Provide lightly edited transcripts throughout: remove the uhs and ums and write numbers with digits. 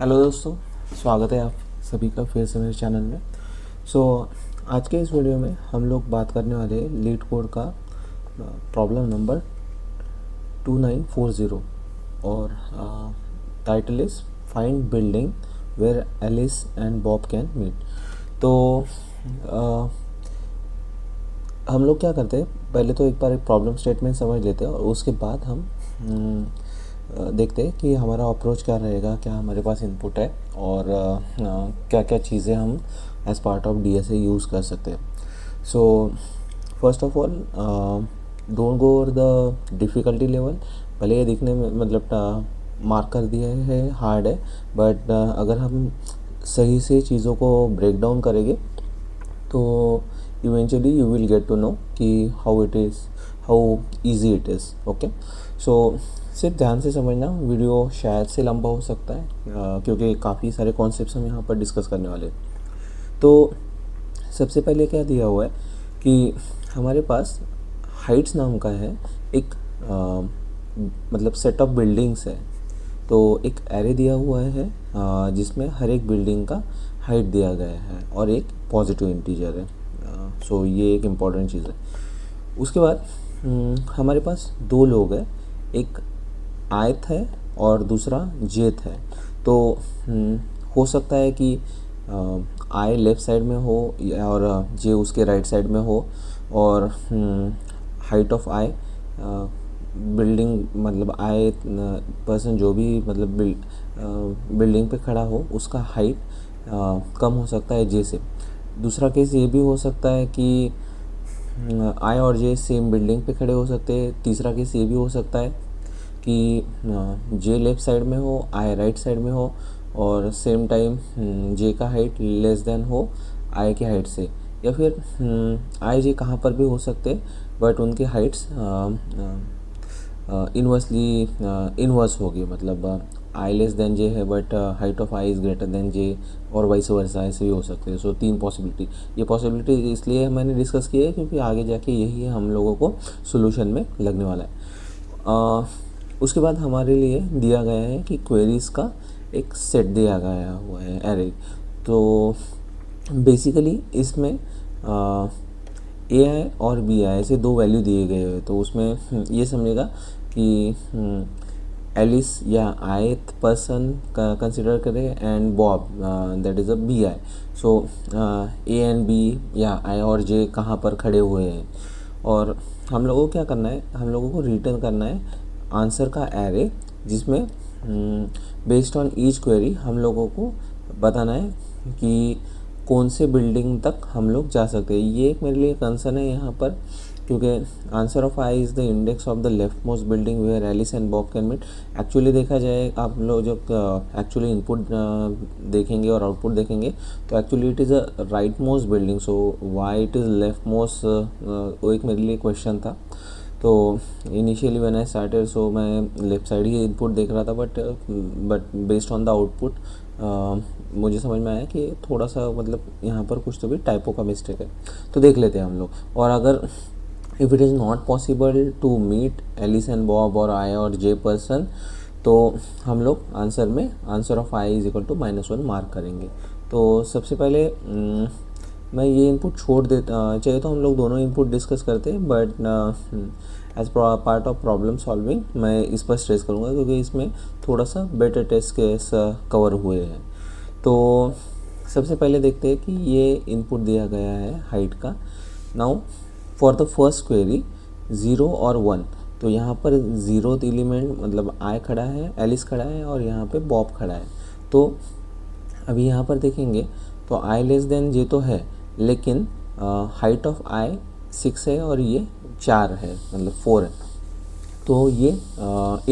Hello दोस्तों, स्वागत है आप सभी का फिर से मेरे चैनल में। आज के इस वीडियो में हम लोग बात करने वाले हैं लीड कोड का प्रॉब्लम नंबर 2940 और title is find building where Alice and Bob can meet. तो अ, हम लोग क्या करते हैं, पहले तो एक बार एक प्रॉब्लम स्टेटमेंट समझ लेते हैं और उसके बाद हम देखते हैं कि हमारा अप्रोच क्या रहेगा, क्या हमारे पास इनपुट है और क्या क्या चीज़ें हम as part of DSA use कर सकते हैं। So first of all, don't go over the difficulty level. भले ये दिखने में मतलब मार्क कर दिया है हार्ड है, बट अगर हम सही से चीज़ों को ब्रेक डाउन करेंगे तो eventually you will get to know कि how easy it is. Okay, so सिर्फ ध्यान से समझना, वीडियो शायद से लंबा हो सकता है क्योंकि काफ़ी सारे कॉन्सेप्ट्स हम यहाँ पर डिस्कस करने वाले हैं। तो सबसे पहले क्या दिया हुआ है कि हमारे पास हाइट्स नाम का है एक मतलब सेट ऑफ बिल्डिंग्स है। तो एक एरे दिया हुआ है जिसमें हर एक बिल्डिंग का हाइट दिया गया है और एक पॉजिटिव इंटीजर है। सो ये एक इम्पॉर्टेंट चीज़ है। उसके बाद हमारे पास दो लोग हैं, एक आयत है और दूसरा जेथ है। तो हो सकता है कि आय लेफ़्ट साइड में हो और जे उसके राइट साइड में हो और हाइट ऑफ आय बिल्डिंग मतलब आय पर्सन जो भी मतलब बिल्डिंग पे खड़ा हो उसका हाइट कम हो सकता है जे से। दूसरा केस ये भी हो सकता है कि आई और जे सेम बिल्डिंग पे खड़े हो सकते हैं। तीसरा केस ये भी हो सकता है कि जे लेफ़्ट साइड में हो, आई राइट साइड में हो और सेम टाइम जे का हाइट लेस देन हो आई के हाइट से, या फिर आई जे कहाँ पर भी हो सकते बट उनके हाइट्स इन्वर्सली इन्वर्स होगी। मतलब आई लेस देन जे है but height of I is greater than J और वाइस वर्सा, ऐसे भी हो सकते हैं। सो तीन पॉसिबिलिटी। ये पॉसिबिलिटी इसलिए मैंने डिस्कस की है क्योंकि आगे जाके यही हम लोगों को सोल्यूशन में लगने वाला है। उसके बाद हमारे लिए दिया गया है कि क्वेरीज़ का एक सेट दिया गया हुआ है एरे। तो बेसिकली इसमें ए आई और बी आई ऐसे दो वैल्यू दिए गए हैं। तो उसमें ये समझेगा कि एलिस या आयत पर्सन का कंसिडर करें and Bob that is a B I. So A and B या आई और जे कहाँ पर खड़े हुए हैं और हम लोगों को क्या करना है, हम लोगों को रिटर्न करना है आंसर का एरे जिसमें बेस्ड ऑन ईच क्वेरी हम लोगों को बताना है कि कौन से बिल्डिंग तक हम लोग जा सकते हैं। ये एक मेरे लिए कंसर्न है यहाँ पर क्योंकि answer of I is the index of the leftmost building where Alice and Bob can meet. Actually देखा जाए, आप लोग जब एक्चुअली इनपुट देखेंगे और आउटपुट देखेंगे तो actually it is a right most building. So why it is left most, वो एक मेरे लिए क्वेश्चन था। तो initially when I started so मैं लेफ़्ट साइड ही इनपुट देख रहा था but based on the output मुझे समझ में आया कि थोड़ा सा मतलब यहाँ पर कुछ तो भी टाइपो का मिस्टेक है। तो देख लेते हैं हम लोग। और अगर if it is not possible to meet Alice and Bob और आई और जे पर्सन तो हम लोग आंसर में answer of I is equal to -1 mark करेंगे। तो सबसे पहले मैं ये इनपुट छोड़ देता, चाहिए तो हम लोग दोनों इनपुट डिस्कस करते हैं but as part of problem solving मैं इस पर स्ट्रेस करूँगा क्योंकि इसमें थोड़ा सा बेटर टेस्ट केस कवर हुए हैं। तो सबसे पहले देखते हैं कि ये इनपुट दिया गया है हाइट का। Now for the first query 0 और 1, तो यहाँ पर ज़ीरो एलिमेंट मतलब आई खड़ा है, एलिस खड़ा है और यहाँ पे बॉब खड़ा है। तो अभी यहाँ पर देखेंगे तो आई लेस देन जे तो है लेकिन हाइट ऑफ आई 6 है और ये 4 है मतलब 4 है। तो ये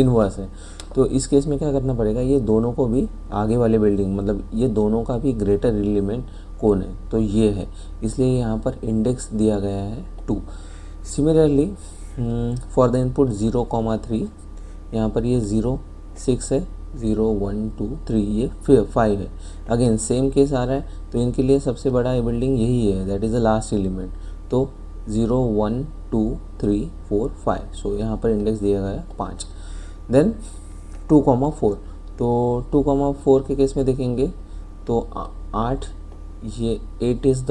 इनवर्स है। तो इस केस में क्या करना पड़ेगा, ये दोनों को भी आगे वाले बिल्डिंग मतलब ये दोनों का भी ग्रेटर एलिमेंट कौन है तो ये है, इसलिए यहाँ पर इंडेक्स दिया गया है 2। सिमिलरली फॉर द इनपुट 0,3 यहाँ पर ये 0 6 है, 0 1 2 3 ये 5 है। अगेन सेम केस आ रहा है तो इनके लिए सबसे बड़ा बिल्डिंग यही है, that is the last element. तो 0 1 2 3 4 5, सो यहाँ पर इंडेक्स दिया गया है 5। देन 2,4, तो 2,4 के केस में देखेंगे तो 8, ये 8 is the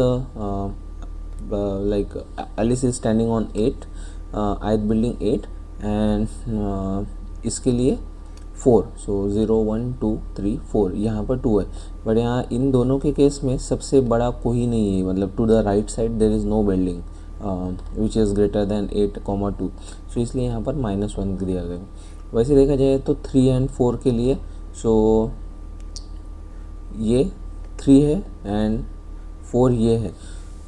like Alice is standing on 8, ith building 8 and इसके लिए 4, सो 0 1 2 3 4, यहाँ पर 2 है, बट यहाँ इन दोनों के केस में सबसे बड़ा कोई नहीं है, मतलब to the right side there is no building which is greater than 8,2, so इसलिए यहाँ पर -1 दिया गया। वैसे देखा जाए तो 3 एंड 4 के लिए, सो ये 3 है एंड 4 ये है,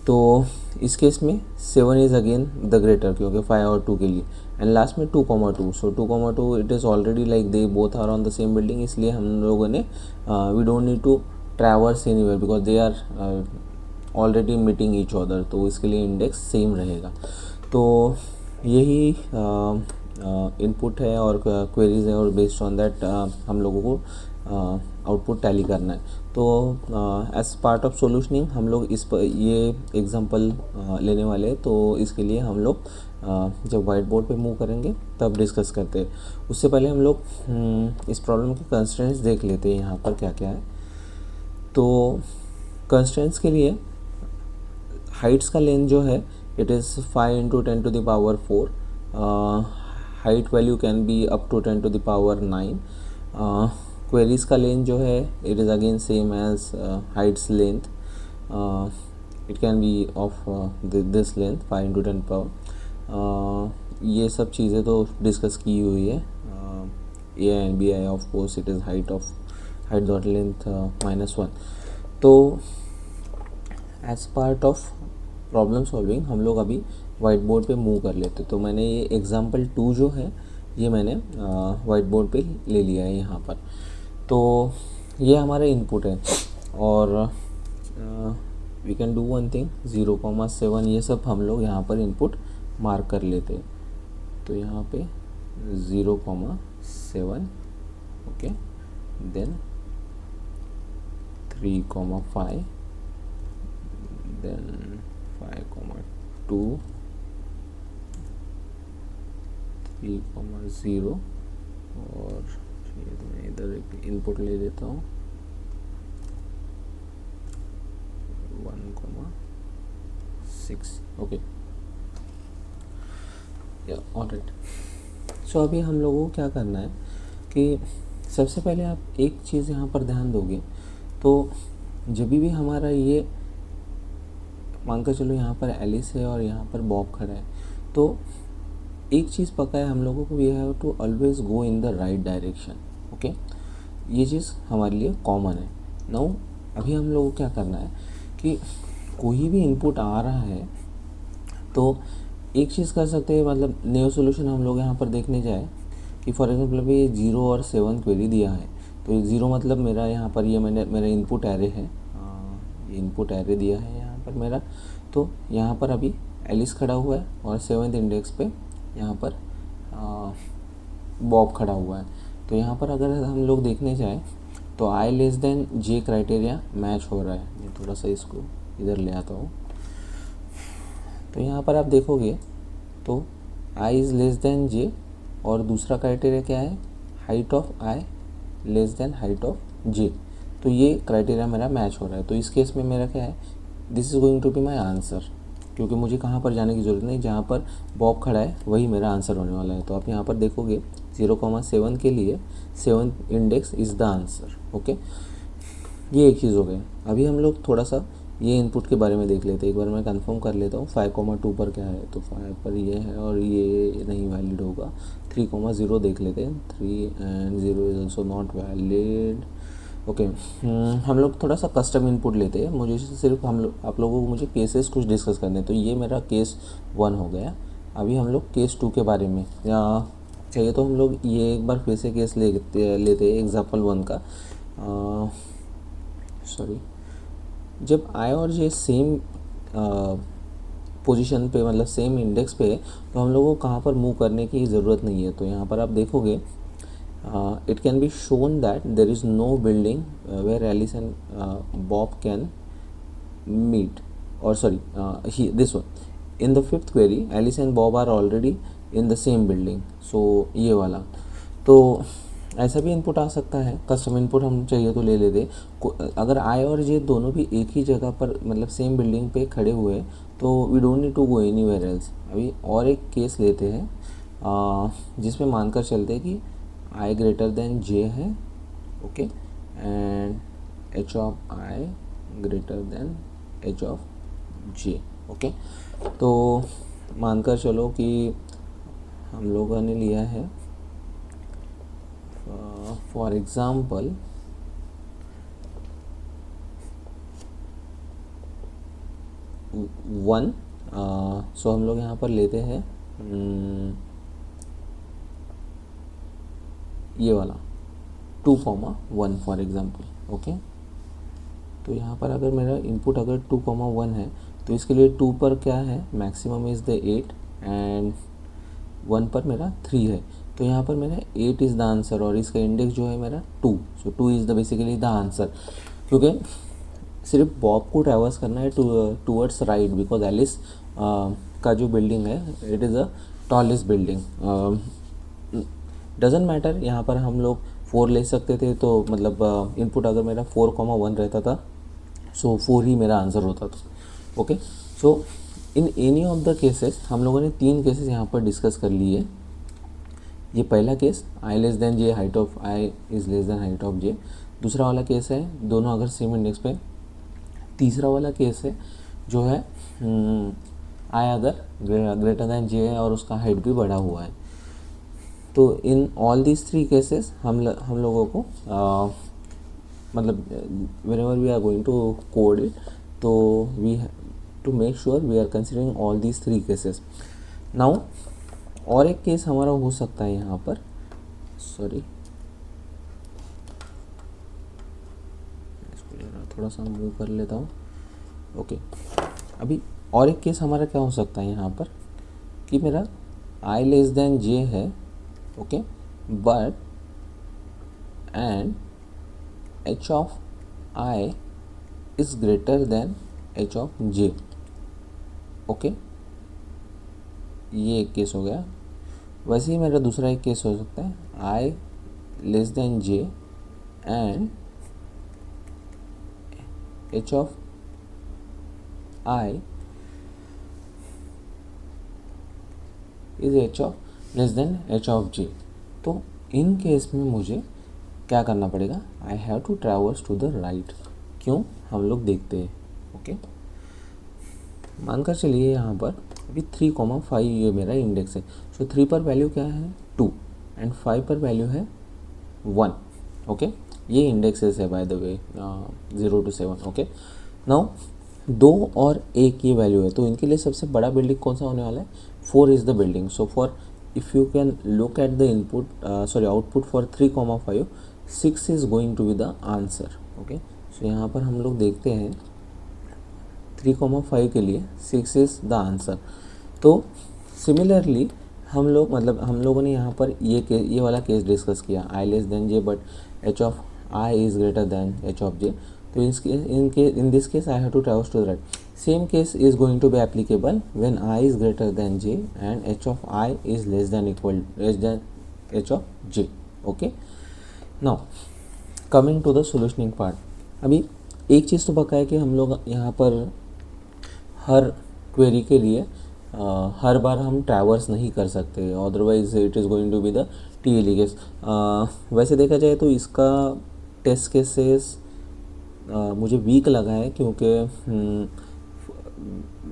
तो इस केस में 7 इज़ अगेन द ग्रेटर, क्योंकि 5 और 2 के लिए, एंड लास्ट में 2,2, so 2,2 it is already like they both are on the same building, इसलिए हम लोगों ने we don't need to traverse anywhere because they are already meeting each other, तो इसके लिए इंडेक्स सेम रहेगा। तो यही इनपुट है और क्वेरीज है, और बेस्ड ऑन दैट हम लोगों को आउटपुट टैली करना है। तो एज पार्ट ऑफ सोल्यूशनिंग हम लोग ये एग्जांपल लेने वाले हैं, तो इसके लिए हम लोग जब वाइट बोर्ड पे मूव करेंगे तब डिस्कस करते हैं। उससे पहले हम लोग इस प्रॉब्लम के कंस्ट्रेंट्स देख लेते हैं, यहाँ पर क्या क्या है। तो कंस्ट्रेंट्स के लिए हाइट्स का लेंथ जो है it is 5 × 10⁴, height value can be up to 10⁹ queries का लेंथ जो है it is again same as heights length, it can be of this length 5 × 10 power. ये सब चीज़ें तो डिस्कस की हुई है। A and B I of course it is height dot length -1। तो as part of problem solving हम लोग अभी वाइट बोर्ड पे मूव कर लेते। तो मैंने ये एग्जांपल 2 जो है ये मैंने वाइट बोर्ड पे ले लिया है यहाँ पर। तो ये हमारा इनपुट है, और we can do one thing, 0,7 ये सब हम लोग यहाँ पर इनपुट मार्क कर लेते। तो यहाँ पे 0,7, ओके, देन 3,5, देन 5,2, 3,0, और ये तो मैं इधर एक इनपुट ले लेता हूँ 1,6, ओके, या ऑलराइट। सो अभी हम लोगों को क्या करना है कि सबसे पहले आप एक चीज़ यहाँ पर ध्यान दोगे, तो जब भी हमारा ये मान कर चलो यहाँ पर एलिस है और यहाँ पर बॉब खड़ा है, तो एक चीज़ पता है हम लोगों को, we have to always go in the right direction, okay, ये चीज़ हमारे लिए कॉमन है। नाउ अभी हम लोगों को क्या करना है कि कोई भी इनपुट आ रहा है तो एक चीज़ कर सकते हैं, मतलब न्यू सोल्यूशन हम लोग यहाँ पर देखने जाए कि फॉर एग्जांपल अभी 0 और 7 क्वेरी दिया है, तो 0 मतलब मेरा यहाँ पर ये मेरा इनपुट एरे है, ये इनपुट एरे दिया है यहाँ पर मेरा, तो यहाँ पर अभी एलिस खड़ा हुआ है और 7th इंडेक्स पे यहाँ पर बॉब खड़ा हुआ है। तो यहाँ पर अगर हम लोग देखने जाए तो I less than J criteria match हो रहा है। मैं थोड़ा सा इसको इधर ले आता हूँ, तो यहाँ पर आप देखोगे तो I is less then J, और दूसरा क्राइटेरिया क्या है, height of I less than height of J, तो ये क्राइटेरिया मेरा मैच हो रहा है। तो इस केस में मेरा क्या है, this is going to be my answer, क्योंकि मुझे कहाँ पर जाने की ज़रूरत नहीं, जहाँ पर बॉब खड़ा है वही मेरा आंसर होने वाला है। तो आप यहाँ पर देखोगे 0,7 के लिए 7th index is the answer, okay. ये एक चीज़ हो गई। अभी हम लोग थोड़ा सा ये इनपुट के बारे में देख लेते हैं, एक बार मैं कंफर्म कर लेता हूँ 5,2 पर क्या है, तो 5 पर ये है और ये नहीं वैलिड होगा। 3,0 देख लेते हैं, 3 and 0 is also not valid, okay. हम लोग थोड़ा सा कस्टम इनपुट लेते हैं, मुझे सिर्फ आप लोगों को मुझे केसेस कुछ डिस्कस करने हैं। तो ये मेरा केस 1 हो गया। अभी हम लोग केस 2 के बारे में चाहिए, तो हम लोग ये एक बार फिर से केस लेते हैं एग्जाम्पल 1 का। सॉरी, जब I और J सेम पोजीशन पे, मतलब सेम इंडेक्स पे है, तो हम लोगों को कहाँ पर मूव करने की ज़रूरत नहीं है। तो यहाँ पर आप देखोगे it can be shown that there is no building where Alice and Bob can meet, or sorry, this one in the 5th query Alice and Bob are already in the same building, so ये वाला। तो ऐसा भी input आ सकता है, custom input हम चाहिए तो ले लेते। अगर आई और जे दोनों भी एक ही जगह पर मतलब सेम बिल्डिंग पे खड़े हुए तो we don't need to go anywhere else. अभी और एक केस लेते हैं जिसमें मानकर चलते हैं कि आई ग्रेटर देन जे है, okay, and H of I greater than H of J, okay. तो मानकर चलो कि हम लोगों ने लिया है फॉर एग्ज़ाम्पल वन। सो हम लोग यहाँ पर लेते हैं ये वाला 2,1 फॉर एग्ज़ाम्पल, ओके। तो यहाँ पर अगर मेरा इनपुट अगर 2,1 है तो इसके लिए 2 पर क्या है, मैक्सिमम इज़ द 8 एंड 1 पर मेरा 3 है। तो यहाँ पर मेरा 8 इज़ द आंसर और इसका इंडेक्स जो है मेरा 2। सो 2 is the basically the answer, क्योंकि सिर्फ बॉब को ट्रैवर्स करना है टूवर्ड्स राइट, बिकॉज एलिस का जो बिल्डिंग है it is a tallest building. Doesn't matter, यहाँ पर हम लोग 4 ले सकते थे, तो मतलब इनपुट अगर मेरा 4,1 रहता था सो 4 ही मेरा आंसर होता था, okay. So in any of the cases हम लोगों ने 3 केसेस यहाँ पर डिस्कस कर लिए। ये पहला case I less than J, height of I is less than height of J. दूसरा वाला केस है दोनों अगर सेम इंडेक्स पे। तीसरा वाला केस है जो है आई अगर ग्रेटर देन जे है और उसका हाइट भी बढ़ा हुआ है। तो इन ऑल दीज 3 केसेस हम लोगों को मतलब whenever we are going to code it, तो we to make sure we are considering all these 3 cases. Now और एक केस हमारा हो सकता है यहाँ पर, सॉरी इसको जरा थोड़ा सा मूव कर लेता हूँ, ओके। अभी और एक केस हमारा क्या हो सकता है यहाँ पर कि मेरा आई लेस देन जे है, okay, but and H of I is greater than H of J, okay. ये एक केस हो गया। वैसे ही मेरा दूसरा एक केस हो सकता है I less than J and H of I is H of less than H of J. तो इन केस में मुझे क्या करना पड़ेगा, I have to traverse to the right. क्यों, हम लोग देखते हैं, ओके। मानकर चलिए यहाँ पर अभी 3,5 ये मेरा इंडेक्स है। सो 3 पर वैल्यू क्या है 2 एंड 5 पर वैल्यू है 1, ओके। ये इंडेक्सेस है by the way 0 to 7, okay. Now 2 और 1 ये वैल्यू है, तो इनके लिए सबसे बड़ा बिल्डिंग कौन सा होने वाला है, 4 is the building. So for if you can look at the input sorry output for 3,5 6 is going to be the answer, okay. So यहाँ पर हम लोग देखते हैं 3,5 के लिए 6 इज़ द आंसर। तो सिमिलरली हम लोगों ने यहाँ पर ये वाला केस डिस्कस किया, I less than J but H of I is greater than H of J. तो in this case I have to traverse to the right. Same case is going to be applicable when I is greater than j and h of I is less than h of j, okay. Now coming to the solutioning part. अभी एक चीज़ तो पक्का है कि हम लोग यहाँ पर हर क्वेरी के लिए हर बार हम ट्रैवर्स नहीं कर सकते, otherwise it is going to be the TLE case. वैसे देखा जाए तो इसका टेस्ट केसेस मुझे वीक लगा है, क्योंकि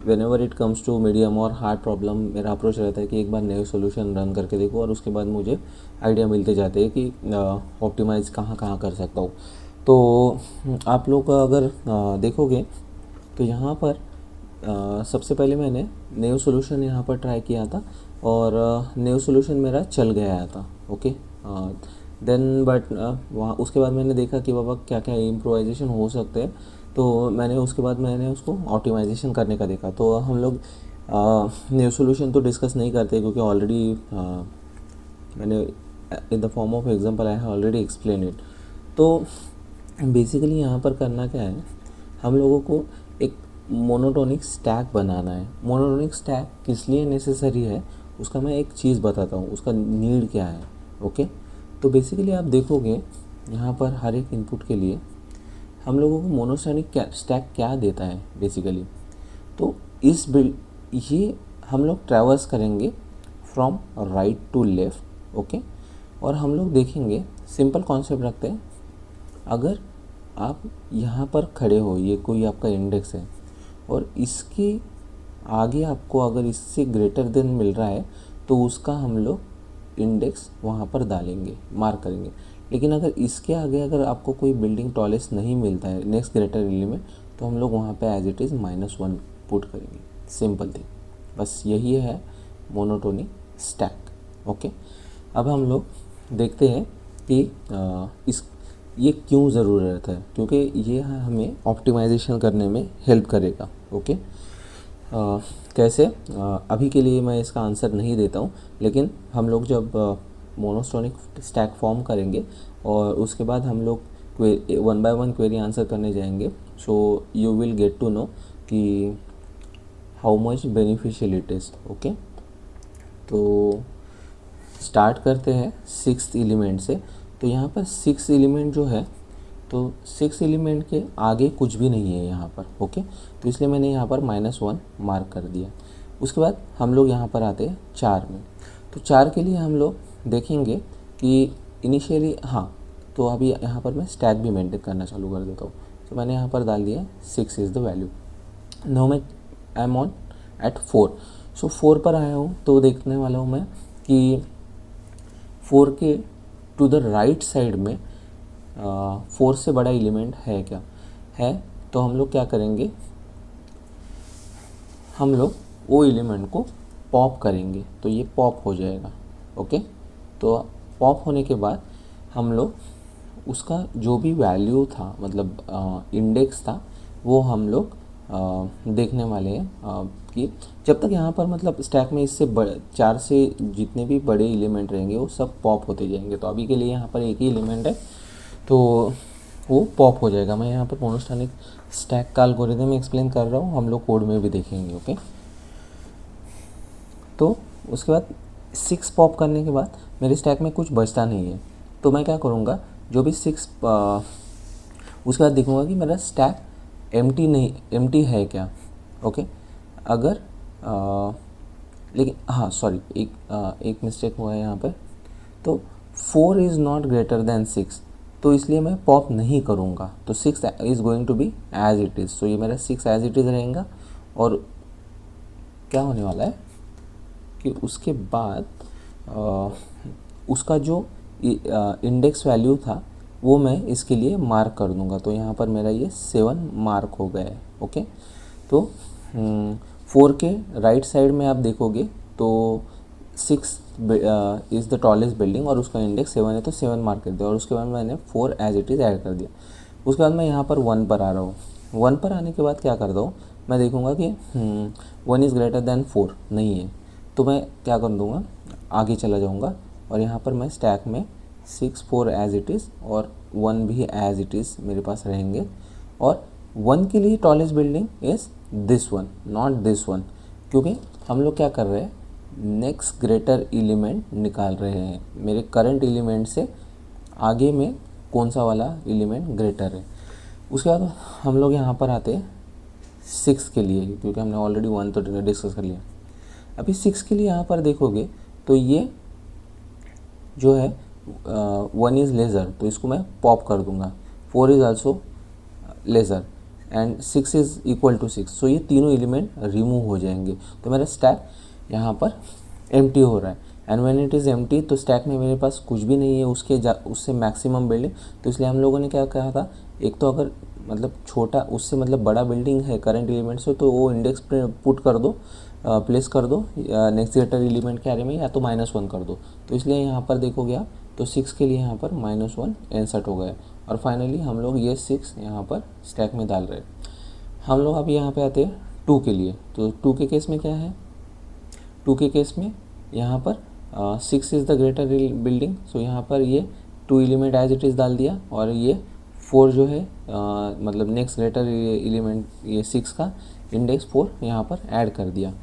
whenever it comes to medium और हार्ड प्रॉब्लम मेरा अप्रोच रहता है कि एक बार नए सॉल्यूशन रन करके देखो और उसके बाद मुझे आइडिया मिलते जाते हैं कि ऑप्टिमाइज़ कहाँ कहाँ कर सकता हूँ। तो आप लोग अगर देखोगे तो यहाँ पर सबसे पहले मैंने न्यू सॉल्यूशन यहाँ पर ट्राई किया था और न्यू सॉल्यूशन मेरा चल गया था, ओके। देन बट वहाँ उसके बाद मैंने देखा कि बाबा क्या क्या इम्प्रोवाइजेशन हो सकते हैं, तो उसके बाद मैंने उसको ऑप्टिमाइजेशन करने का देखा। तो हम लोग न्यू सॉल्यूशन तो डिस्कस नहीं करते, क्योंकि ऑलरेडी मैंने in the form of example I have already explain it. तो बेसिकली यहाँ पर करना क्या है, हम लोगों को एक मोनोटोनिक स्टैक बनाना है। मोनोटोनिक स्टैक किस लिए नेसेसरी है उसका मैं एक चीज़ बताता हूँ, उसका नीड क्या है, ओके। तो बेसिकली आप देखोगे यहाँ पर हर एक इनपुट के लिए हम लोगों को मोनोटोनिक स्टैक क्या देता है बेसिकली। तो इस बिल्ड ये हम लोग ट्रैवर्स करेंगे from right to left, okay. और हम लोग देखेंगे, सिंपल कॉन्सेप्ट रखते हैं, अगर आप यहाँ पर खड़े हो, ये कोई आपका इंडेक्स है और इसके आगे आपको अगर इससे ग्रेटर देन मिल रहा है तो उसका हम लोग इंडेक्स वहाँ पर डालेंगे, मार्क करेंगे। लेकिन अगर इसके आगे अगर आपको कोई बिल्डिंग टॉलेस्ट नहीं मिलता है, नेक्स्ट ग्रेटर एलिमेंट, तो हम लोग वहाँ पे एज इट इज़ -1 पुट करेंगे। सिंपल थिंग, बस यही है मोनोटोनिक स्टैक, ओके। अब हम लोग देखते हैं कि ये क्यों ज़रूरत है, क्योंकि ये हमें ऑप्टिमाइजेशन करने में हेल्प करेगा, ओके। कैसे, अभी के लिए मैं इसका आंसर नहीं देता हूँ, लेकिन हम लोग जब मोनोटोनिक स्टैक फॉर्म करेंगे और उसके बाद हम लोग 1 बाय 1 क्वेरी आंसर करने जाएंगे, so you will get to know कि how much beneficial it is, okay. तो स्टार्ट करते हैं 6th एलिमेंट से। तो यहाँ पर 6th एलिमेंट जो है, तो 6th एलिमेंट के आगे कुछ भी नहीं है यहाँ पर, ओके। तो इसलिए मैंने यहाँ पर -1 मार्क कर दिया। उसके बाद हम लोग यहाँ पर आते हैं 4 में। तो 4 के लिए हम लोग देखेंगे कि इनिशियली, हाँ, तो अभी यहाँ पर मैं स्टैक भी मेंटेन करना चालू कर देता हूँ। तो मैंने यहाँ पर डाल दिया 6 इज़ द वैल्यू। नाउ मैं आई एम ऑन एट 4। सो 4 पर आया हूँ, तो देखने वाला हूँ मैं कि 4 के टू द राइट साइड में 4 से बड़ा एलिमेंट है क्या है। तो हम लोग क्या करेंगे, हम लोग वो एलिमेंट को पॉप करेंगे, तो ये पॉप हो जाएगा, ओके। तो पॉप होने के बाद हम लोग उसका जो भी वैल्यू था, मतलब इंडेक्स था, वो हम लोग देखने वाले हैं कि जब तक यहाँ पर मतलब स्टैक में इससे 4 से जितने भी बड़े एलिमेंट रहेंगे वो सब पॉप होते जाएंगे। तो अभी के लिए यहाँ पर एक ही एलिमेंट है, तो वो पॉप हो जाएगा। मैं यहाँ पर मोनोटोनिक स्टैक का एल्गोरिथम एक्सप्लेन कर रहा हूँ, हम लोग कोड में भी देखेंगे, ओके। तो उसके बाद 6 पॉप करने के बाद मेरे स्टैक में कुछ बचता नहीं है, तो मैं क्या करूँगा, जो भी 6 उसके बाद देखूँगा कि मेरा स्टैक एम्प्टी है क्या, ओके। अगर लेकिन हाँ सॉरी, एक मिस्टेक हुआ है यहाँ पर। तो 4 इज़ नॉट ग्रेटर देन 6, तो इसलिए मैं पॉप नहीं करूँगा। तो 6 is going to be as it is. तो ये मेरा 6 एज इट इज़ रहेगा। और क्या होने वाला है कि उसके बाद उसका जो इंडेक्स वैल्यू था वो मैं इसके लिए मार्क कर दूंगा। तो यहाँ पर मेरा ये 7 मार्क हो गया है, ओके। तो 4 के राइट साइड में आप देखोगे तो 6 इज़ द टॉलेस्ट बिल्डिंग और उसका इंडेक्स 7 है, तो 7 मार्क कर दिया। और उसके बाद मैंने 4 एज इट इज़ ऐड कर दिया। उसके बाद मैं यहाँ पर 1 पर आ रहा हूँ। 1 पर आने के बाद क्या करता हूँ, मैं देखूँगा कि 1 इज़ ग्रेटर दैन 4 नहीं है, तो मैं क्या कर दूँगा, आगे चला जाऊँगा और यहाँ पर मैं स्टैक में 6 4 एज इट इज़ और 1 भी एज इट इज़ मेरे पास रहेंगे। और 1 के लिए tallest building is this one, not this one, क्योंकि हम लोग क्या कर रहे हैं, नेक्स्ट ग्रेटर एलिमेंट निकाल रहे हैं। मेरे करंट एलिमेंट से आगे में कौन सा वाला एलिमेंट ग्रेटर है। उसके बाद हम लोग यहाँ पर आते हैं 6 के लिए, क्योंकि हमने ऑलरेडी 1 तो डिस्कस कर लिया। अभी 6 के लिए यहाँ पर देखोगे तो ये जो है 1 इज़ लेज़र, तो इसको मैं पॉप कर दूंगा। 4 is also lesser and 6 is equal to 6, so ये तीनों एलिमेंट रिमूव हो जाएंगे। तो मेरा स्टैक यहाँ पर एम्प्टी हो रहा है। And when it is empty, तो स्टैक में मेरे पास कुछ भी नहीं है उससे मैक्सिमम बिल्डिंग। तो इसलिए हम लोगों ने क्या कहा था, एक तो अगर मतलब छोटा उससे मतलब बड़ा बिल्डिंग है करंट एलिमेंट से, तो वो इंडेक्स पुट कर दो, प्लेस कर दो नेक्स्ट ग्रेटर एलिमेंट के आरे में, या तो -1 कर दो। तो इसलिए यहाँ पर देखोगे आप, तो 6 के लिए यहाँ पर -1 इंसर्ट हो गया। और फाइनली हम लोग ये 6 यहाँ पर स्टैक में डाल रहे हैं। हम लोग अब यहाँ पे आते हैं 2 के लिए। तो 2 के केस में क्या है, 2 के केस में यहाँ पर 6 इज़ द ग्रेटर बिल्डिंग, सो यहाँ पर ये 2 एलिमेंट एज इट इज़ डाल दिया और ये 4 जो है मतलब नेक्स्ट ग्रेटर एलिमेंट ये 6 का इंडेक्स 4 यहाँ पर ऐड कर दिया।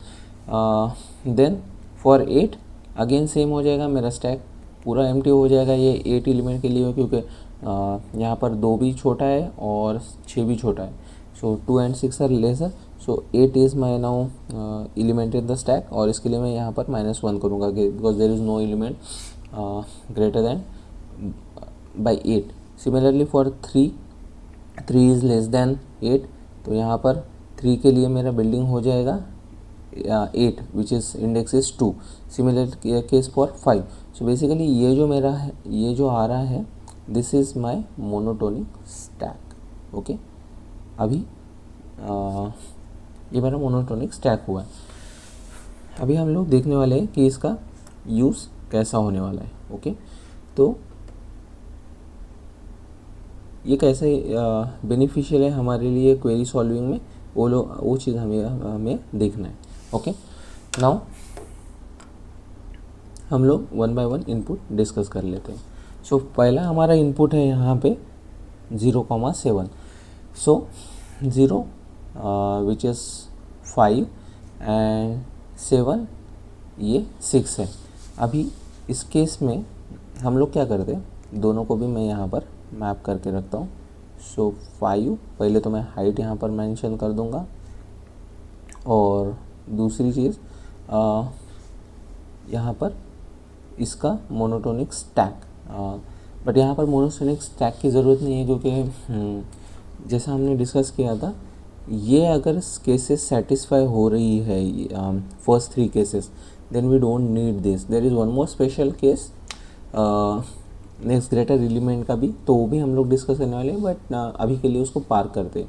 देन फॉर 8 अगेन सेम हो जाएगा मेरा स्टैक, पूरा एम्प्टी हो जाएगा ये 8 एलिमेंट के लिए, क्योंकि यहाँ पर 2 भी छोटा है और 6 भी छोटा है. So 2 and 6 are lesser. So 8 is my now element in the stack, और इसके लिए मैं यहाँ पर -1 करूँगा because there is no element greater than by 8. Similarly for 3 is less than 8. तो यहाँ पर 3 के लिए मेरा बिल्डिंग हो जाएगा 8 which is index is 2. Similar case for 5. So basically ये जो मेरा है, ये जो आ रहा है, this is my monotonic stack. Okay, अभी ये मेरा मोनोटोनिक स्टैक हुआ है. अभी हम लोग देखने वाले हैं कि इसका यूज़ कैसा होने वाला है. ओके, तो ये कैसे बेनिफिशियल है हमारे लिए क्वेरी सॉल्विंग में, वो चीज़ हमें देखना है. ओके, नाउ हम लोग 1 by 1 इनपुट डिस्कस कर लेते हैं. सो पहला हमारा इनपुट है यहाँ पे 0,7. सो 0 विच इज़ 5 एंड 7 ये 6 है. अभी इस केस में हम लोग क्या करते हैं, दोनों को भी मैं यहाँ पर मैप करके रखता हूँ. सो 5, पहले तो मैं हाइट यहाँ पर मेंशन कर दूँगा, और दूसरी चीज़ यहाँ पर इसका मोनोटोनिक स्टैक. बट यहाँ पर मोनोटोनिक स्टैक की ज़रूरत नहीं है, क्योंकि जैसा हमने डिस्कस किया था, ये अगर केसेस सेटिस्फाई हो रही है first 3 cases, then we don't need this. There is one more special case next greater element का भी, तो वो भी हम लोग डिस्कस करने वाले हैं, बट अभी के लिए उसको पार करते हैं.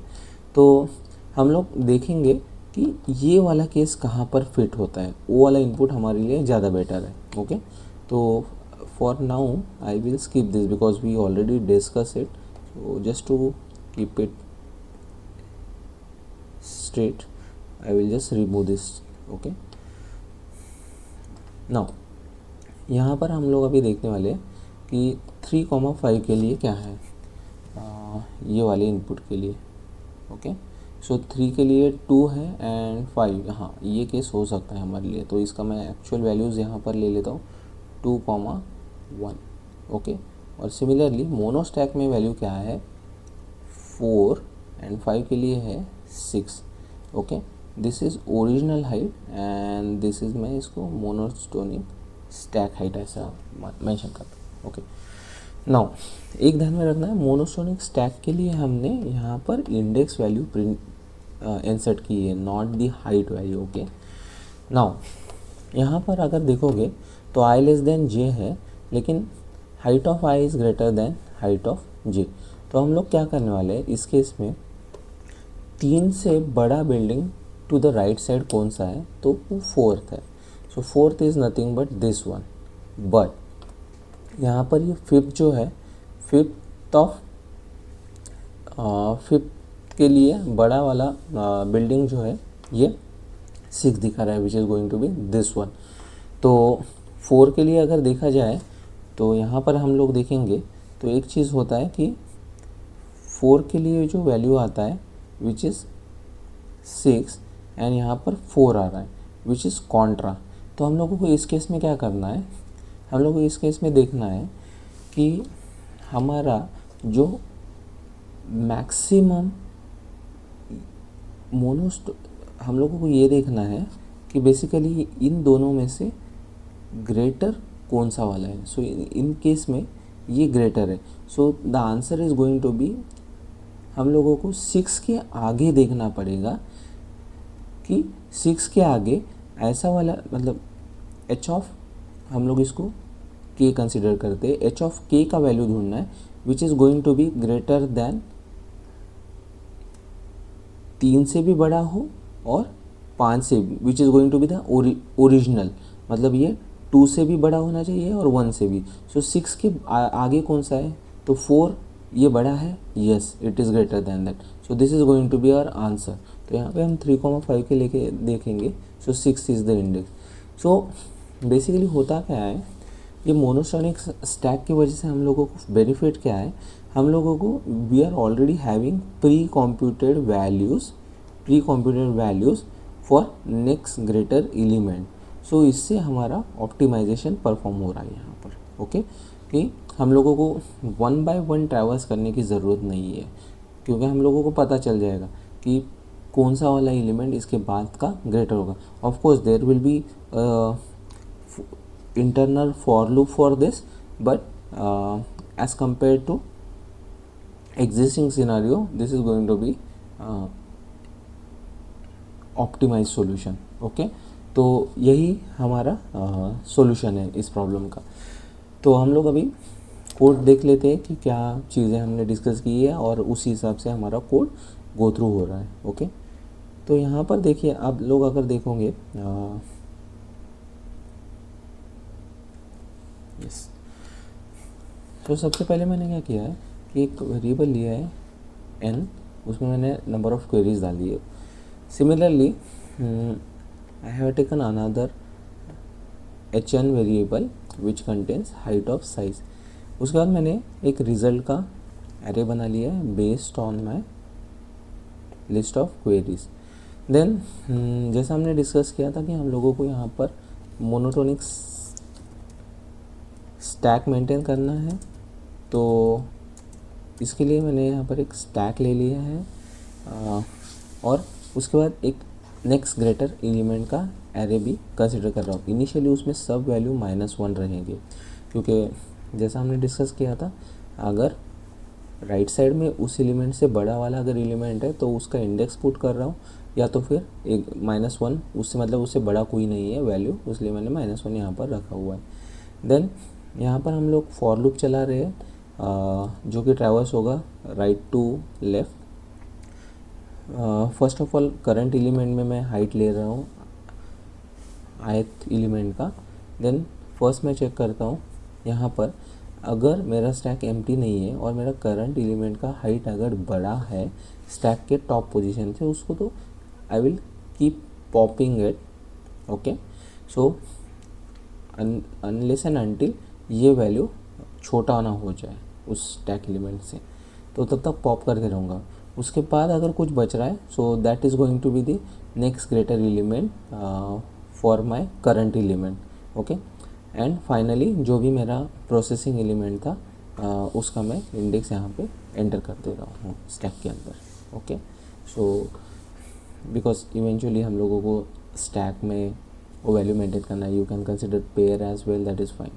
तो हम लोग देखेंगे कि ये वाला केस कहाँ पर फिट होता है, वो वाला इनपुट हमारे लिए ज़्यादा बेटर है. ओके, तो for now I will skip this because we already discuss it. So just to keep it straight, I will just remove this. okay, now यहाँ पर हम लोग अभी देखने वाले हैं कि 3,5 के लिए क्या है, ये वाले इनपुट के लिए. ओके, सो 3 के लिए 2 है एंड 5. हाँ, ये केस हो सकता है हमारे लिए, तो इसका मैं एक्चुअल वैल्यूज़ यहाँ पर ले लेता हूँ 2,1. ओके, और सिमिलरली मोनोस्टैक में वैल्यू क्या है 4 एंड 5 के लिए है 6. Okay, this is original height and this is, मैं इसको मोनोटोनिक स्टैक हाइट ऐसा मेंशन करता हूँ. ओके, नाउ एक ध्यान में रखना है, मोनोटोनिक स्टैक के लिए हमने यहाँ पर इंडेक्स वैल्यू इंसर्ट की है, not the height value. Okay, now यहाँ पर अगर देखोगे तो i लेस देन j है, लेकिन height of i is greater then height of j. तो हम लोग क्या करने वाले हैं इस केस में, 3 से बड़ा building to the right side कौन सा है, तो वो 4th है. So 4th is nothing but this one. But यहाँ पर ये 5th जो है, 5th के लिए बड़ा वाला बिल्डिंग जो है ये 6 दिखा रहा है, which is going to be this one. तो 4 के लिए अगर देखा जाए तो यहाँ पर हम लोग देखेंगे तो एक चीज़ होता है कि 4 के लिए जो वैल्यू आता है विच इज़ 6 एंड यहाँ पर 4 आ रहा है विच इज़ कॉन्ट्रा. तो हम लोगों को इस केस में क्या करना है, हम लोगों को इस केस में देखना है कि हमारा जो मैक्सिमम हम लोगों को ये देखना है कि बेसिकली इन दोनों में से ग्रेटर कौन सा वाला है. सो इन केस में ये ग्रेटर है. So the answer is going to be, हम लोगों को 6 के आगे देखना पड़ेगा कि 6 के आगे ऐसा वाला, मतलब h ऑफ, हम लोग इसको k कंसिडर करते हैं, h ऑफ k का वैल्यू ढूंढना है which is going to be greater than 3 से भी बड़ा हो और 5 से भी, which is going to be the original. मतलब ये 2 से भी बड़ा होना चाहिए और 1 से भी. सो 6 के आगे कौन सा है, तो 4 ये बड़ा है, yes it is greater than that. So this is going to be our answer. तो यहाँ पे हम 3,5 के लेके देखेंगे. So 6 is the index. So basically होता क्या है, ये मोनोटोनिक स्टैक की वजह से हम लोगों को बेनिफिट क्या है, हम लोगों को we are already having precomputed values for next greater element. So इससे हमारा ऑप्टिमाइजेशन परफॉर्म हो रहा है यहाँ पर. ओके, कि हम लोगों को वन बाय वन ट्रैवर्स करने की ज़रूरत नहीं है, क्योंकि हम लोगों को पता चल जाएगा कि कौन सा वाला एलिमेंट इसके बाद का ग्रेटर होगा. Of course there will be internal for loop for this, but as compared to existing scenario, this is going to be optimise solution. Okay, तो यही हमारा सॉल्यूशन है इस प्रॉब्लम का. तो हम लोग अभी कोड देख लेते हैं कि क्या चीज़ें हमने डिस्कस की है और उसी हिसाब से हमारा कोड गो थ्रू हो रहा है. ओके, तो यहाँ पर देखिए, आप लोग अगर देखोगे यस, तो सबसे पहले मैंने क्या किया है कि एक वेरिएबल लिया है n, उसमें मैंने नंबर ऑफ़ क्वेरीज डाल दी है. Similarly I have taken another hn variable which contains height of size. उसके बाद मैंने एक रिज़ल्ट का एरे बना लिया है based on my list of queries. Then जैसा हमने डिस्कस किया था कि हम लोगों को यहाँ पर मोनोटोनिक स्टैक मेंटेन करना है, तो इसके लिए मैंने यहाँ पर एक स्टैक ले लिया है और उसके बाद एक नेक्स्ट ग्रेटर एलिमेंट का एरे भी कंसिडर कर रहा हूँ. इनिशियली उसमें सब वैल्यू -1 रहेंगे, क्योंकि जैसा हमने डिस्कस किया था, अगर राइट साइड में उस एलिमेंट से बड़ा वाला अगर एलिमेंट है तो उसका इंडेक्स पुट कर रहा हूँ, या तो फिर एक -1 उससे, मतलब उससे बड़ा कोई नहीं है वैल्यू, इसलिए मैंने -1 यहाँ पर रखा हुआ है. देन यहाँ पर हम लोग फॉर लूप चला रहे हैं जो कि ट्रैवर्स होगा right to left. First of all current element में मैं हाइट ले रहा हूँ ith एलिमेंट का. देन फर्स्ट मैं चेक करता हूँ यहाँ पर, अगर मेरा स्टैक एम्प्टी नहीं है और मेरा करंट एलिमेंट का हाइट अगर बड़ा है स्टैक के टॉप पोजीशन से, उसको तो I will keep popping it. Okay, so unless and until ये वैल्यू छोटा ना हो जाए उस स्टैक एलिमेंट से, तो तब तक पॉप करते रहूँगा. उसके बाद अगर कुछ बच रहा है, so that is going to be the next greater element for my current element. Okay, and finally जो भी मेरा प्रोसेसिंग एलिमेंट था उसका मैं इंडेक्स यहाँ पे एंटर कर दे रहा हूँ स्टैक के अंदर. ओके, सो बिकॉज इवेंचुअली हम लोगों को स्टैक में वो वैल्यू मेंटेन करना है. You can consider pair as well, that is fine.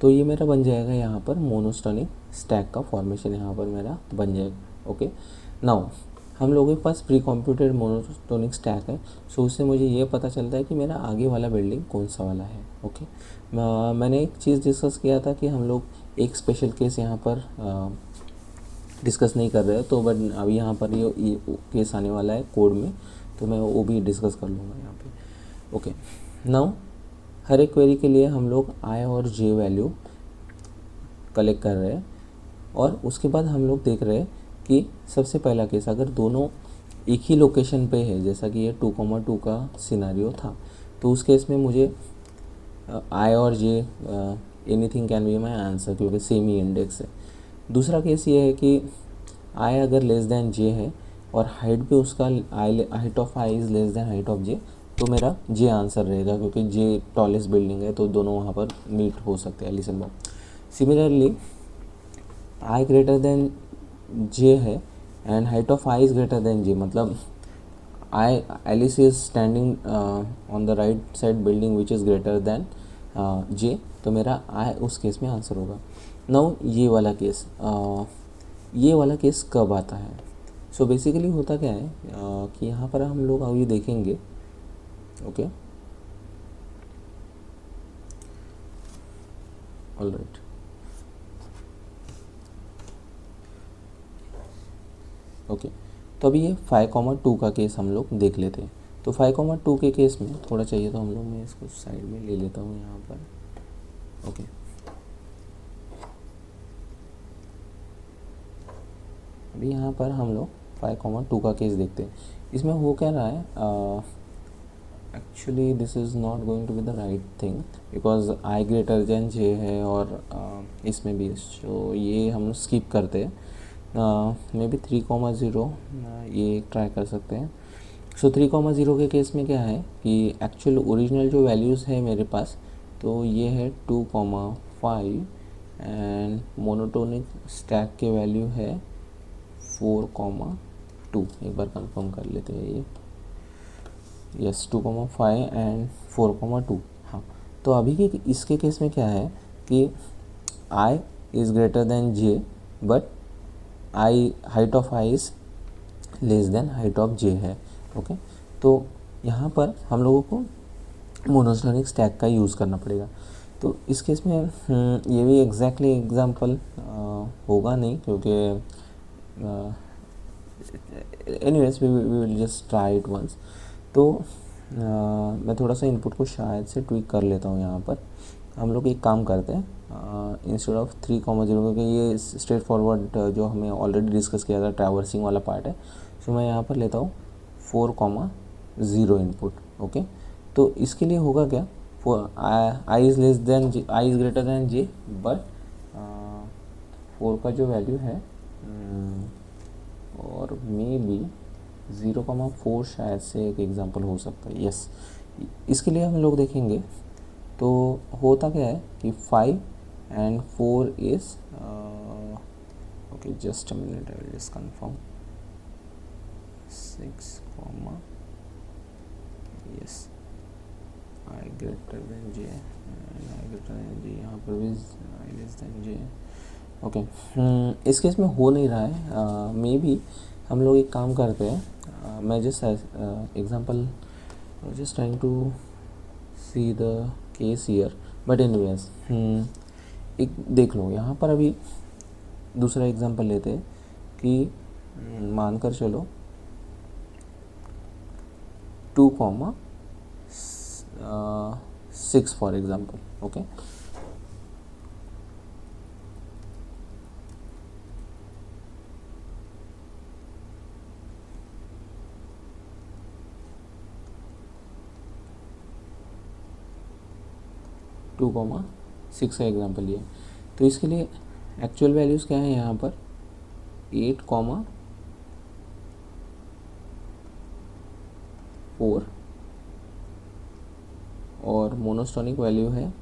तो ये मेरा बन जाएगा यहाँ पर मोनोटोनिक स्टैक का फॉर्मेशन यहाँ पर मेरा बन जाएगा. ओके, नाउ हम लोगों के पास प्री कंप्यूटेड मोनोटोनिक स्टैक है, सो उससे मुझे ये पता चलता है कि मेरा आगे वाला बिल्डिंग कौन सा वाला है. ओके, मैंने एक चीज़ डिस्कस किया था कि हम लोग एक स्पेशल केस यहाँ पर डिस्कस नहीं कर रहे हैं, तो बट अभी यहाँ पर ये केस आने वाला है कोड में, तो मैं वो भी डिस्कस कर लूँगा यहाँ पे. ओके, नाउ हर एक क्वेरी के लिए हम लोग i और j वैल्यू कलेक्ट कर रहे हैं, और उसके बाद हम लोग देख रहे हैं कि सबसे पहला केस अगर दोनों एक ही लोकेशन पे है, जैसा कि ये 2,2 का सिनारियो था, तो उस केस में मुझे i और j anything can be my answer, क्योंकि सेम ही इंडेक्स है. दूसरा केस ये है कि i अगर लेस दैन j है और हाइट भी उसका height of i is less then height of j, तो मेरा j आंसर रहेगा, क्योंकि j टॉलेस्ट बिल्डिंग है, तो दोनों वहाँ पर मीट हो सकते हैं Alison box. Similarly i greater than j है and height of i is greater than j, मतलब Alice is standing on the right side building which is greater than j, तो मेरा i उस केस में answer होगा. Now ये वाला case कब आता है? सो बेसिकली होता क्या है कि यहाँ पर हम लोग अभी देखेंगे. Okay, alright. ओके, तो अभी ये 5,2 का केस हम लोग देख लेते हैं. तो 5,2 के केस में थोड़ा चाहिए, तो हम लोग, मैं इसको साइड में ले लेता हूँ यहाँ पर. ओके, अभी यहाँ पर हम लोग 5,2 का केस देखते हैं. इसमें हो क्या रहा है, actually this is not going to be the right thing, because i greater than j है और इसमें भी, सो ये हम स्किप करते हैं. मे बी 3,0 ये ट्राई कर सकते हैं. सो 3,0 के केस में क्या है कि एक्चुअल ओरिजिनल जो वैल्यूज़ है मेरे पास, तो ये है 2,5 एंड मोनोटोनिक स्टैक के वैल्यू है 4,2। एक बार कंफर्म कर लेते हैं ये, यस 2,5 एंड 4,2। हाँ, तो अभी के इसके केस में क्या है कि i is greater than j but height of i is less than height of j है। ओके, तो यहाँ पर हम लोगों को मोनोटोनिक स्टैक का यूज़ करना पड़ेगा। तो इस केस में ये भी एग्जैक्टली एग्जांपल होगा नहीं, क्योंकि anyways we will just try it once. तो मैं थोड़ा सा इनपुट को शायद से ट्विक कर लेता हूँ। यहाँ पर हम लोग एक काम करते हैं, इंस्टेड ऑफ 3,0, क्योंकि ये स्ट्रेट फॉरवर्ड जो हमें ऑलरेडी डिस्कस किया था ट्रैवर्सिंग वाला पार्ट है, सो मैं यहाँ पर लेता हूँ 4,0 इनपुट। ओके, तो इसके लिए होगा क्या, I is less than J, I is greater than J, but 4 का जो वैल्यू है और मे बी 0,4 शायद से एक एग्जांपल हो सकता है। यस, इसके लिए हम लोग देखेंगे तो होता क्या है कि 5 and 4 is okay, just a minute, I will just confirm 6, yes I greater than J and I greater than J, यहाँ पर भी I less than J. Okay, इस केस में हो नहीं रहा है। मे बी हम लोग एक काम करते हैं, मैं just example just trying to see the case here, but anyways एक देख लो। यहाँ पर अभी दूसरा एग्जांपल लेते हैं कि मानकर चलो 2,6 for example. Okay, two comma 6 का एग्जाम्पल लिया, तो इसके लिए एक्चुअल वैल्यूज़ क्या है यहाँ पर 8,4 और मोनोस्टोनिक वैल्यू है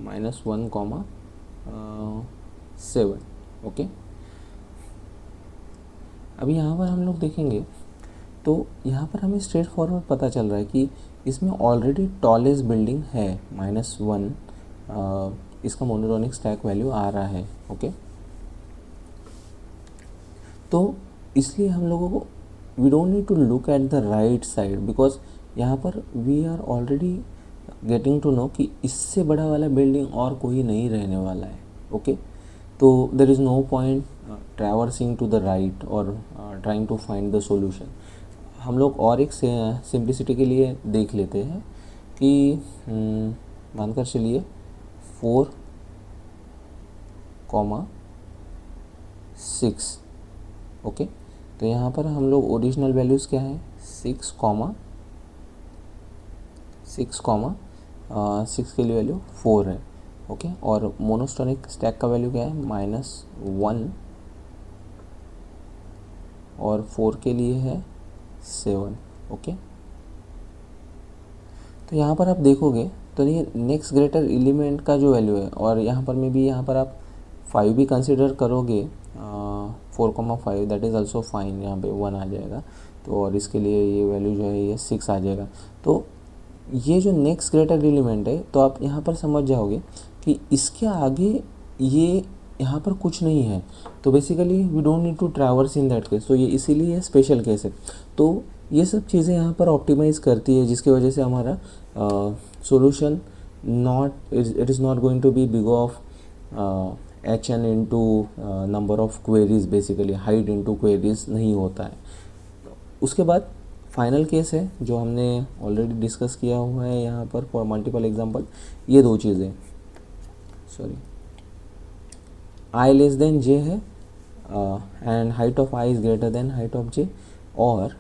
-1,7। ओके, अभी यहाँ पर हम लोग देखेंगे तो यहाँ पर हमें स्ट्रेट फॉरवर्ड पता चल रहा है कि इसमें ऑलरेडी टॉलेस्ट बिल्डिंग है -1, इसका मोनोटोनिक स्टैक वैल्यू आ रहा है। ओके, तो इसलिए हम लोगों को we don't need to look at the right side, because यहाँ पर we are already getting to know कि इससे बड़ा वाला बिल्डिंग और कोई नहीं रहने वाला है। ओके, तो there is no point traversing to the right और trying to find the solution. हम लोग और एक सिंप्लिसिटी के लिए देख लेते हैं कि मानकर चलिए 4,6। ओके, तो यहाँ पर हम लोग ओरिजिनल वैल्यूज़ क्या है 6, 6 के लिए वैल्यू 4 है। ओके, और मोनोस्टोनिक स्टैक का वैल्यू क्या है -1 और 4 के लिए है 7। ओके, तो यहाँ पर आप देखोगे तो ये नेक्स्ट ग्रेटर एलिमेंट का जो वैल्यू है, और यहाँ पर में भी यहाँ पर आप 5 भी कंसिडर करोगे 4,5, दैट इज़ आल्सो फाइन, यहाँ पे 1 आ जाएगा। तो और इसके लिए ये वैल्यू जो है ये 6 आ जाएगा। तो ये जो नेक्स्ट ग्रेटर एलिमेंट है, तो आप यहाँ पर समझ जाओगे कि इसके आगे ये यहाँ पर कुछ नहीं है, तो basically we don't need to traverse in that case. तो ये इसीलिए स्पेशल केस है। तो ये सब चीज़ें यहाँ पर ऑप्टिमाइज़ करती है, जिसकी वजह से हमारा solution it is not going to be big of HN into number of queries, basically height into queries नहीं होता है। उसके बाद फाइनल केस है जो हमने ऑलरेडी डिस्कस किया हुआ है यहाँ पर फॉर मल्टीपल एग्जांपल। ये दो चीज़ें, sorry, i less than j है and height of i is greater then height of j, और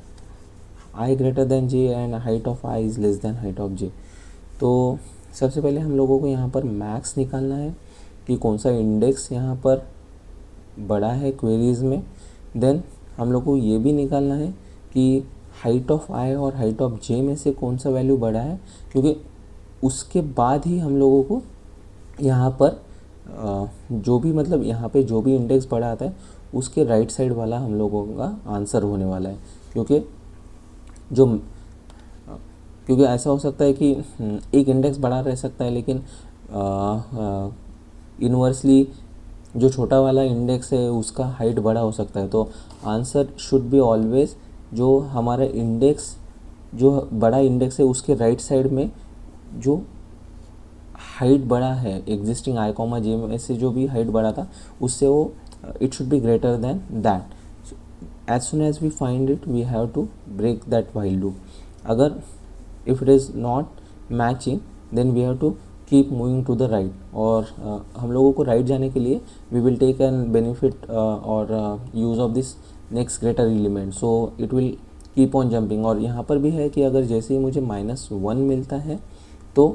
i greater than j and height of i is less than height of j। तो सबसे पहले हम लोगों को यहाँ पर मैक्स निकालना है कि कौन सा इंडेक्स यहाँ पर बड़ा है क्वेरीज़ में। देन हम लोग को ये भी निकालना है कि हाइट ऑफ i और हाइट ऑफ j में से कौन सा वैल्यू बड़ा है, क्योंकि उसके बाद ही हम लोगों को यहाँ पर जो भी मतलब यहाँ पे जो भी इंडेक्स बड़ा आता है उसके राइट साइड वाला हम लोगों का आंसर होने वाला है, क्योंकि जो क्योंकि ऐसा हो सकता है कि एक इंडेक्स बड़ा रह सकता है लेकिन इन्वर्सली जो छोटा वाला इंडेक्स है उसका हाइट बड़ा हो सकता है। तो आंसर शुड बी ऑलवेज जो हमारा इंडेक्स जो बड़ा इंडेक्स है उसके राइट साइड में जो हाइट बड़ा है एग्जिस्टिंग आई कॉमा जे में से जो भी हाइट बड़ा था उससे वो it should be greater than that. As soon as we find it we have to break that while loop. अगर if it is not matching then we have to keep moving to the right. और हम लोगों को right जाने के लिए we will take an benefit और use of this next greater element, so it will keep on jumping. और यहाँ पर भी है कि अगर जैसे ही मुझे -1 मिलता है तो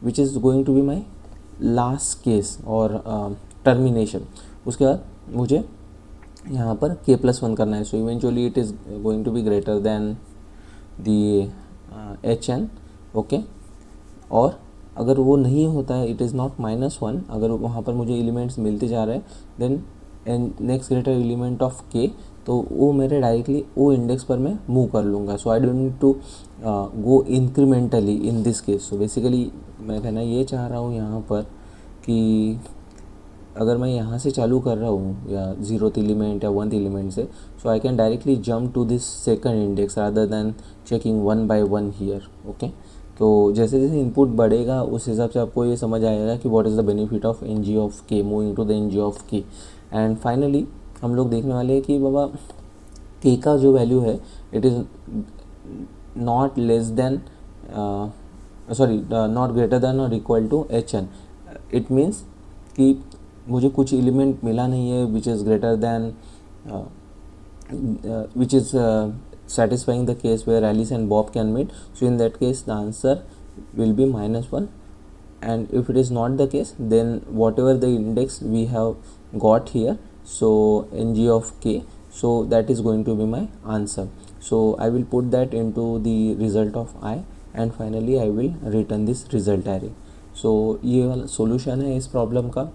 which is going to be my last case और टर्मिनेशन, उसके बाद मुझे यहाँ पर k+1 करना है। So eventually it is going to be greater than the hn, okay. और अगर वो नहीं होता है, इट इज़ नॉट -1, अगर वहाँ पर मुझे एलिमेंट्स मिलते जा रहे हैं then next greater element of k, तो वो मेरे डायरेक्टली वो इंडेक्स पर मैं मूव कर लूँगा। So I don't need to go incrementally in this case. So basically मैं कहना ये चाह रहा हूँ यहाँ पर कि अगर मैं यहाँ से चालू कर रहा हूँ या 0th एलिमेंट या 1th एलिमेंट से, so I can directly jump to this second index rather than checking 1 by 1 here, okay. तो जैसे जैसे इनपुट बढ़ेगा उस हिसाब से आपको ये समझ आएगा कि what is the benefit of N G of K, moving to the N G of K. And finally हम लोग देखने वाले हैं कि बाबा के का जो वैल्यू है it is not less than not greater than और equal to hn। It means कि मुझे कुछ एलिमेंट मिला नहीं है which is greater than which is satisfying the case where Alice and Bob can meet. So in that case the answer will be -1, and if it is not the case then whatever the index we have got here, so ng of k, so that is going to be my answer. So I will put that into the result of I and finally I will return this result array. So ये वाला solution है इस problem का।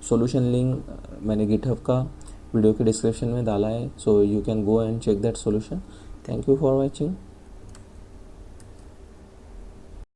solution link मैंने GitHub का video के description में डाला है, so you can go and check that solution. Thank you for watching.